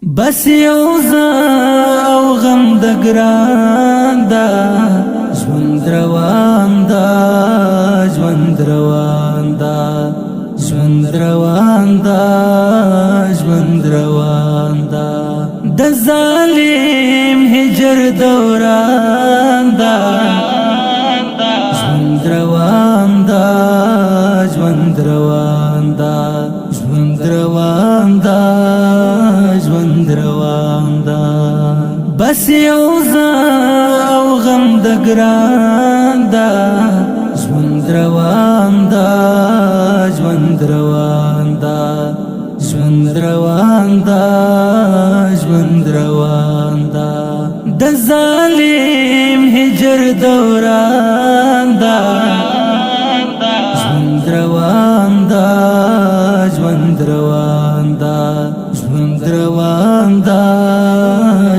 بس یو زه او غم د ګران دا ژوند روان دا ژوند روان دا ژوند روان دا ژوند روان دا د ظالم هجر دوران دا ژوند روان دا ژوند روان دا ژوند روان دا ژوند روان دا بس یو زه او غم د ګران دا ژوند روان دا ژوند روان دا ژوند روان دا ژوند روان دا د ظالم هجر دوران دا ژوند روان دا ژوند روان دا ژوند روان دا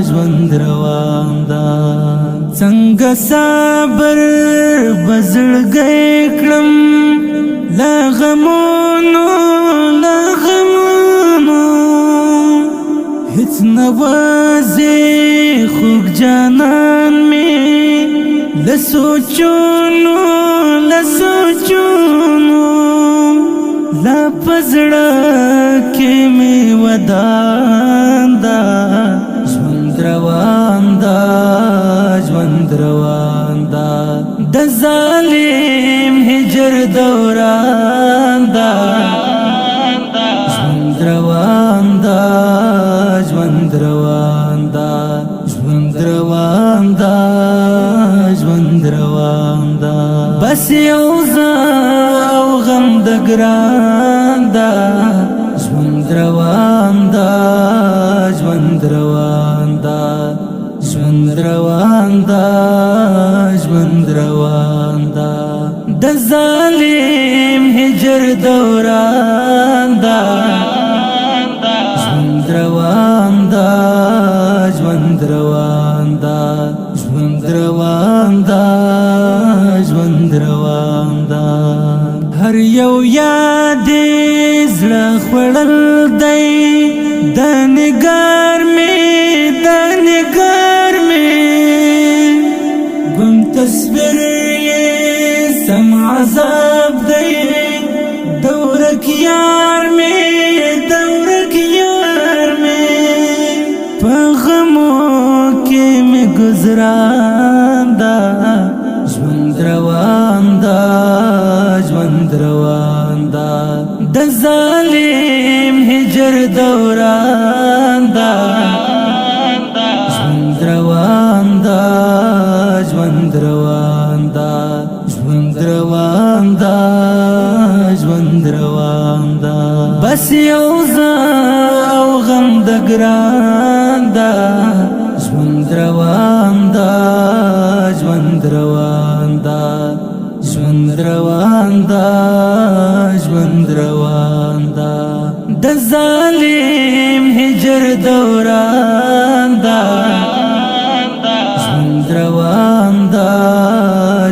ژوند روان دا څنګه صبر بزړګی کړم لا غمونو هیڅ نوازې خوږ جانان مې لسوچونو لا پزړه کې مې ودان دا ژوند روان دا ژوند روان دا د ظالم هجر دوران دا ژوند روان دا ژوند روان دا ژوند روان دا ژوند روان دا بس یو زه او غم د ګران دا ژوند روان دا ژوند روان دا ژوند روان دا ژوند روان دا د ظالم هجر دوران دا ژوند روان دا ژوند روان دا ژوند روان دا ژوند روان دا هر یو یاد زړه خوړل دی د نګار مې ګم تصویر یې سم عذاب دی دورک یار مې په غمو کې مې گزران دا ژوند روان دا ژوند روان دا د ظالم هجر دوران دا ژوند روان دا ژوند روان دا ژوند روان دا ژوند روان دا بس یو زه او غم د ګران دا ژوند روان دا ژوند روان دا ژوند روان دا ژوند روان دا د ظالم هجر دوران دا ژوند روان دا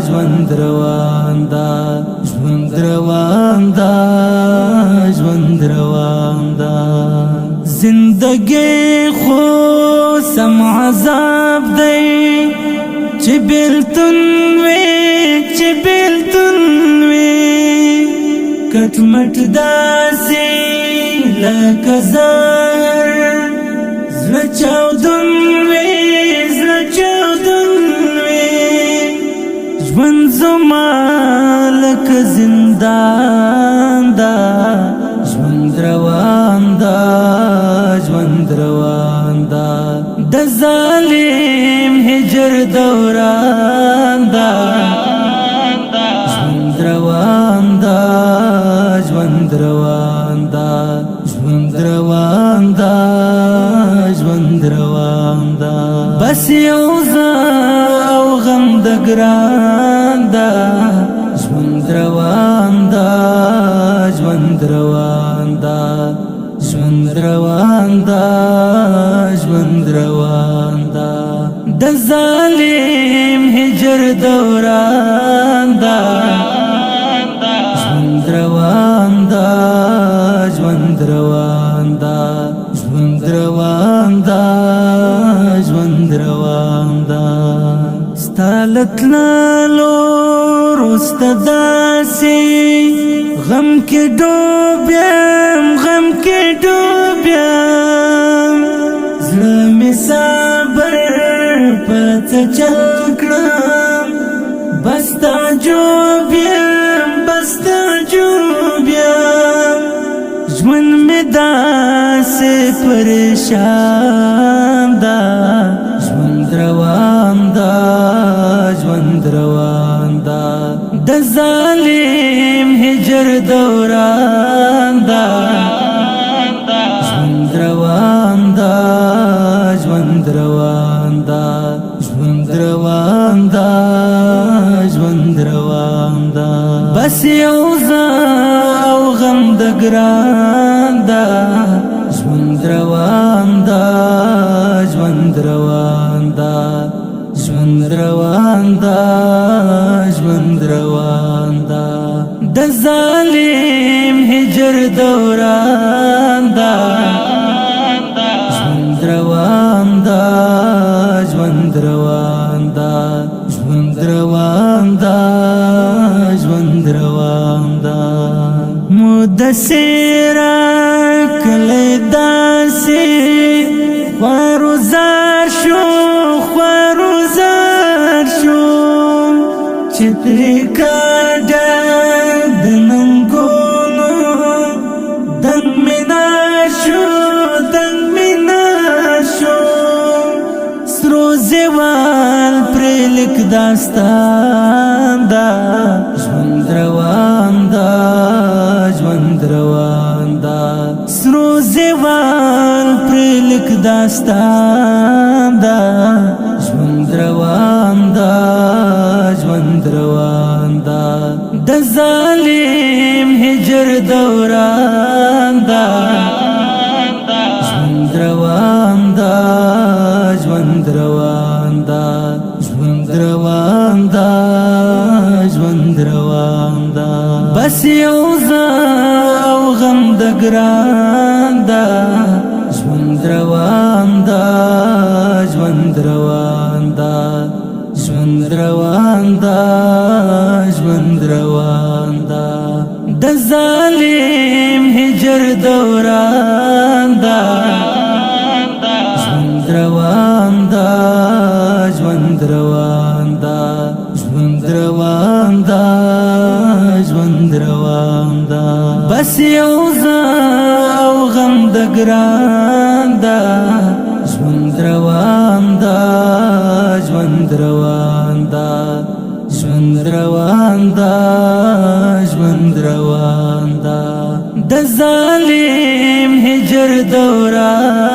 ژوند روان دا ژوند روان دا ژوند روان دا زندگی خو سم عذاب دی چې بیلتون وي کټ مټ داسې لکه زهر زړه چاودون وي ژوند زما لکه زندان دا ژوند روان دا ژوند روان دا د ظالم هجر دوران دا ژوند روان دا ژوند روان دا ژوند روان دا ژوند روان دا بس یو زه او غم د ګران دا ژوند روان دا ژوند روان دا ژوند روان دا ژوند روان دا د ظالم هجر دوران دا ژوند روان دا ژوند روان دا ژوند روان دا ژوند روان دا ستالتلالو رست داسي غم کې ډوبیم غم کې ډوبیم زړه مې صبر پته چل کړم بس تعجبیم بس تعجبیم ژوند مې داسې پریشان دا ژوند روان دا ژوند روان دا د ظالم هجر دوران دا ژوند روان دا ژوند روان دا ژوند روان دا ژوند روان دا بس یو او غم د ګران دا ژوند روان دا ژوند روان دا ژوند روان دا ژوند روان دا د ظالم هجر دوران دا ژوند روان دا ژوند روان دا ژوند روان دا ژوند روان دا مدثر کله داسې خواروزار شو چې ترې کاډه د ننګونو دنګ مې نشو سرو زیوال پرې لیک داستان دا ژوند روان دا ژوند روان دا سرو زیوال پرې لیک داستان دا ژوند روان دا ژوند روان دا د ظالم هجر دوران دا ژوند روان دا ژوند روان دا ژوند روان دا ژوند روان دا بس یو او غم د ګران دا ژوند روان دا ژوند روان دا ژوند روان دا ژوند روان دا د ظالم هجر دوران دا ژوند روان دا ژوند روان دا ژوند روان دا ژوند روان دا بس یو او غم د ګران دا ژوند روان دا ژوند روان دا ژوند روان دا ژوند روان دا د ظالم هجر دوران